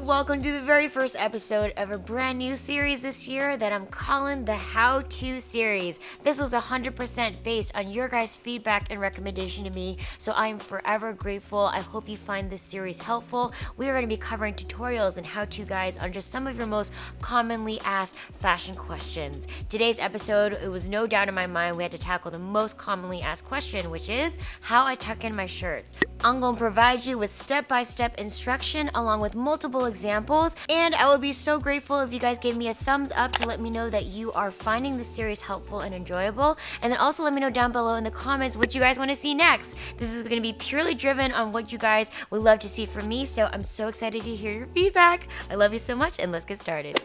welcome to the very first episode of a brand new series this year that I'm calling the How To series. This was 100% based on your guys' feedback and recommendation to me, so I am forever grateful. I hope you find this series helpful. We are going to be covering tutorials and how-to guides on just some of your most commonly asked fashion questions. Today's episode, it was no doubt in my mind we had to tackle the most commonly asked question, which is how I tuck in my shirts. I'm going to provide you with step-by-step instruction along with multiple examples, and I would be so grateful if you guys gave me a thumbs up to let me know that you are finding this series helpful and enjoyable, and then also let me know down below in the comments what you guys want to see next. This is going to be purely driven on what you guys would love to see from me, so I'm so excited to hear your feedback. I love you so much, and let's get started.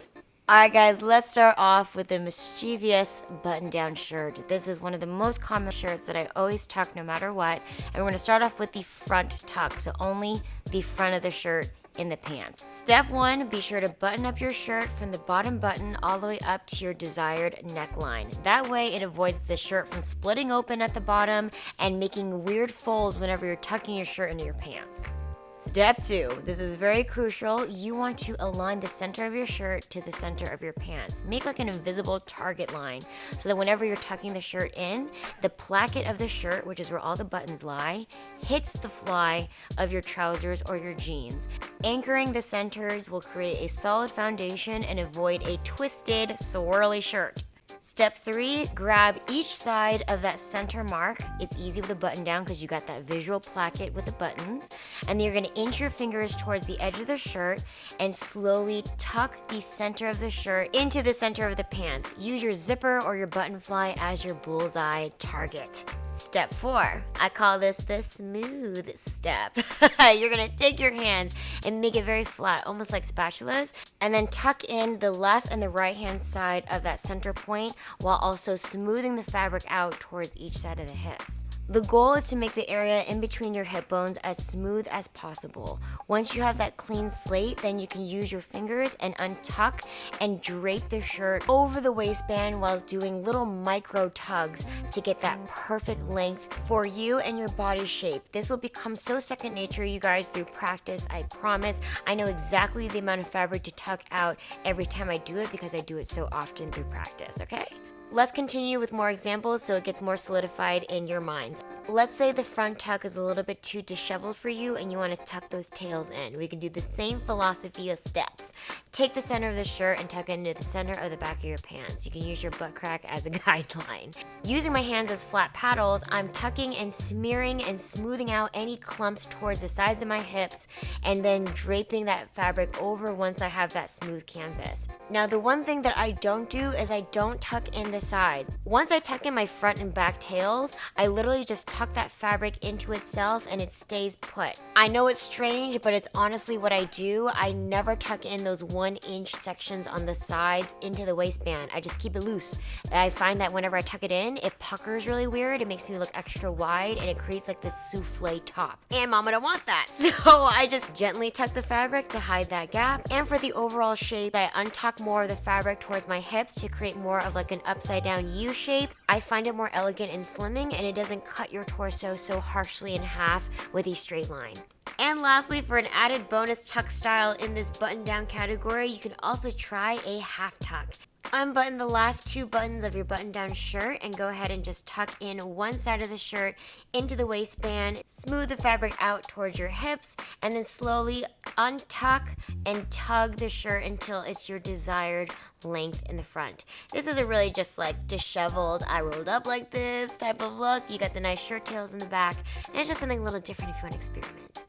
Alright guys, let's start off with the mischievous button-down shirt. This is one of the most common shirts that I always tuck no matter what. And we're going to start off with the front tuck, so only the front of the shirt in the pants. Step 1, be sure to button up your shirt from the bottom button all the way up to your desired neckline. That way it avoids the shirt from splitting open at the bottom and making weird folds whenever you're tucking your shirt into your pants. Step 2, this is very crucial. You want to align the center of your shirt to the center of your pants. Make like an invisible target line so that whenever you're tucking the shirt in, the placket of the shirt, which is where all the buttons lie, hits the fly of your trousers or your jeans. Anchoring the centers will create a solid foundation and avoid a twisted, swirly shirt. Step 3, grab each side of that center mark. It's easy with a button down because you got that visual placket with the buttons. And then you're going to inch your fingers towards the edge of the shirt and slowly tuck the center of the shirt into the center of the pants. Use your zipper or your button fly as your bullseye target. Step 4, I call this the smooth step. You're going to take your hands and make it very flat, almost like spatulas, and then tuck in the left and the right hand side of that center point while also smoothing the fabric out towards each side of the hips. The goal is to make the area in between your hip bones as smooth as possible. Once you have that clean slate, then you can use your fingers and untuck and drape the shirt over the waistband while doing little micro tugs to get that perfect length for you and your body shape. This will become so second nature, you guys, through practice, I promise. I know exactly the amount of fabric to tuck out every time I do it because I do it so often through practice, okay? Let's continue with more examples so it gets more solidified in your mind. Let's say the front tuck is a little bit too disheveled for you and you want to tuck those tails in. We can do the same philosophy of steps. Take the center of the shirt and tuck it into the center of the back of your pants. You can use your butt crack as a guideline. Using my hands as flat paddles, I'm tucking and smearing and smoothing out any clumps towards the sides of my hips and then draping that fabric over once I have that smooth canvas. Now the one thing that I don't do is I don't tuck in the sides. Once I tuck in my front and back tails, I literally just tuck that fabric into itself and it stays put. I know it's strange, but it's honestly what I do. I never tuck in those 1-inch sections on the sides into the waistband. I just keep it loose. I find that whenever I tuck it in, it puckers really weird. It makes me look extra wide and it creates like this souffle top. And mama don't want that. So I just gently tuck the fabric to hide that gap. And for the overall shape, I untuck more of the fabric towards my hips to create more of like an upside down U shape. I find it more elegant and slimming and it doesn't cut your torso so harshly in half with a straight line. And lastly, for an added bonus tuck style in this button down category, you can also try a half tuck. Unbutton the last 2 buttons of your button-down shirt and go ahead and just tuck in one side of the shirt into the waistband, smooth the fabric out towards your hips, and then slowly untuck and tug the shirt until it's your desired length in the front. This is a really just like disheveled, I rolled up like this type of look. You got the nice shirt tails in the back, and it's just something a little different if you want to experiment.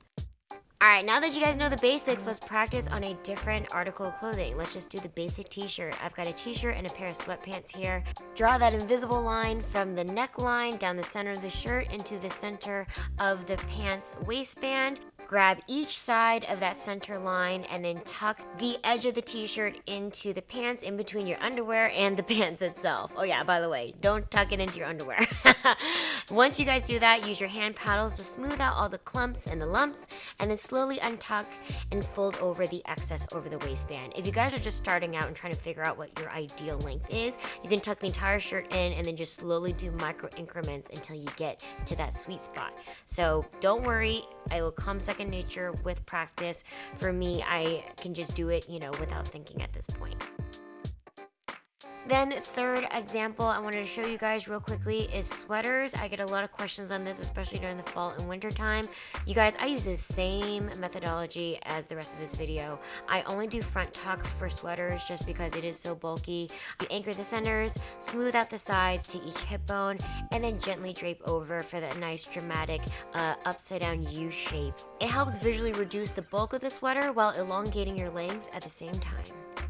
Alright, now that you guys know the basics, let's practice on a different article of clothing. Let's just do the basic t-shirt. I've got a t-shirt and a pair of sweatpants here. Draw that invisible line from the neckline down the center of the shirt into the center of the pants waistband. Grab each side of that center line and then tuck the edge of the t-shirt into the pants in between your underwear and the pants itself. Oh yeah, by the way, don't tuck it into your underwear. Once you guys do that, use your hand paddles to smooth out all the clumps and the lumps, and then slowly untuck and fold over the excess over the waistband. If you guys are just starting out and trying to figure out what your ideal length is, you can tuck the entire shirt in and then just slowly do micro increments until you get to that sweet spot. So don't worry, it will come second nature with practice. For me, I can just do it, without thinking at this point. Then third example I wanted to show you guys real quickly is sweaters. I get a lot of questions on this, especially during the fall and winter time. You guys, I use the same methodology as the rest of this video. I only do front tucks for sweaters just because it is so bulky. You anchor the centers, smooth out the sides to each hip bone, and then gently drape over for that nice dramatic upside down U shape. It helps visually reduce the bulk of the sweater while elongating your legs at the same time.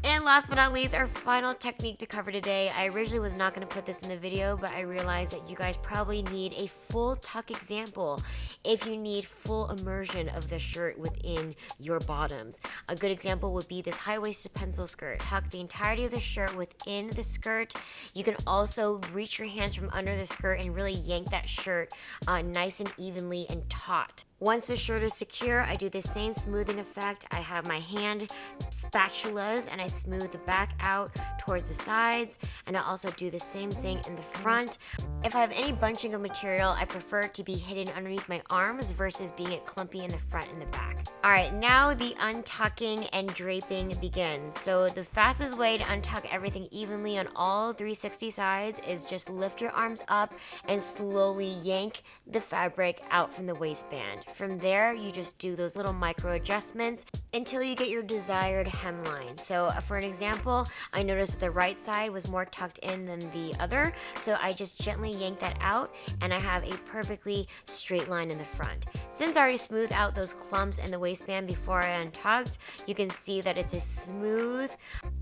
And last but not least, our final technique to cover today. I originally was not going to put this in the video, but I realized that you guys probably need a full tuck example if you need full immersion of the shirt within your bottoms. A good example would be this high-waisted pencil skirt. Tuck the entirety of the shirt within the skirt. You can also reach your hands from under the skirt and really yank that shirt nice and evenly and taut. Once the shirt is secure, I do the same smoothing effect. I have my hand spatulas and I smooth the back out towards the sides, and I also do the same thing in the front. If I have any bunching of material, I prefer it to be hidden underneath my arms versus being it clumpy in the front and the back. Alright, now the untucking and draping begins. So the fastest way to untuck everything evenly on all 360 sides is just lift your arms up and slowly yank the fabric out from the waistband. From there, you just do those little micro adjustments until you get your desired hemline. So for an example, I noticed that the right side was more tucked in than the other, so I just gently yank that out and I have a perfectly straight line in the front. Since I already smoothed out those clumps in the waistband before I untucked, you can see that it's a smooth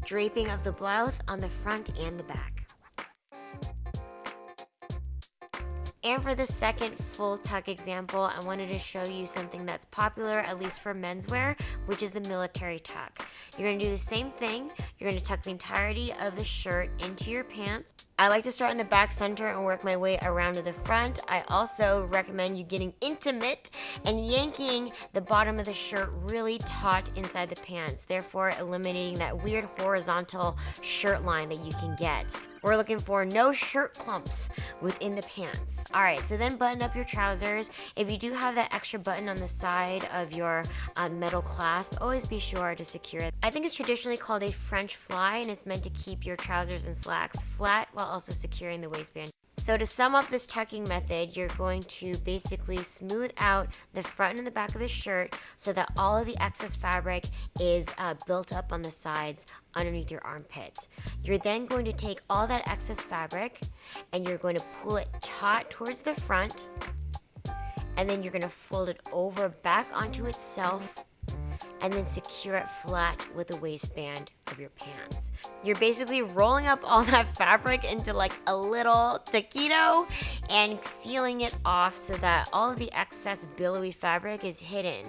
draping of the blouse on the front and the back. And for the second full tuck example, I wanted to show you something that's popular, at least for menswear, which is the military tuck. You're going to do the same thing. You're going to tuck the entirety of the shirt into your pants. I like to start in the back center and work my way around to the front. I also recommend you getting intimate and yanking the bottom of the shirt really taut inside the pants, therefore eliminating that weird horizontal shirt line that you can get. We're looking for no shirt clumps within the pants. All right, so then button up your trousers. If you do have that extra button on the side of your metal clasp, always be sure to secure it. I think it's traditionally called a French fly, and it's meant to keep your trousers and slacks flat while also securing the waistband. So to sum up this tucking method, you're going to basically smooth out the front and the back of the shirt so that all of the excess fabric is built up on the sides underneath your armpits. You're then going to take all that excess fabric and you're going to pull it taut towards the front, and then you're going to fold it over back onto itself and then secure it flat with the waistband of your pants. You're basically rolling up all that fabric into like a little taquito and sealing it off so that all of the excess billowy fabric is hidden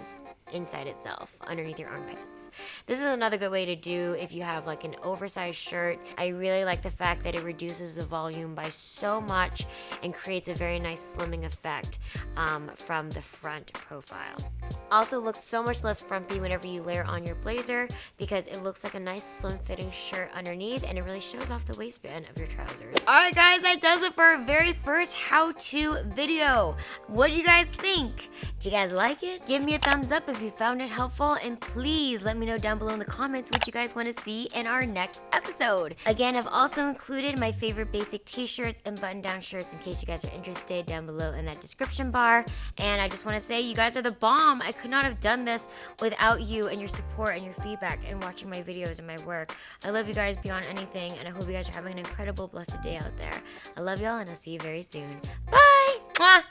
inside itself underneath your armpits. This is another good way to do if you have like an oversized shirt. I really like the fact that it reduces the volume by so much and creates a very nice slimming effect from the front profile. Also looks so much less frumpy whenever you layer on your blazer because it looks like a nice slim fitting shirt underneath and it really shows off the waistband of your trousers. Alright guys, that does it for our very first how-to video. What do you guys think? Do you guys like it? Give me a thumbs up if you found it helpful, and please let me know down below in the comments what you guys want to see in our next episode. Again, I've also included my favorite basic t-shirts and button-down shirts in case you guys are interested down below in that description bar. And I just want to say you guys are the bomb. I could not have done this without you and your support and your feedback and watching my videos and my work. I love you guys beyond anything, and I hope you guys are having an incredible, blessed day out there. I love y'all, and I'll see you very soon. Bye! Mwah!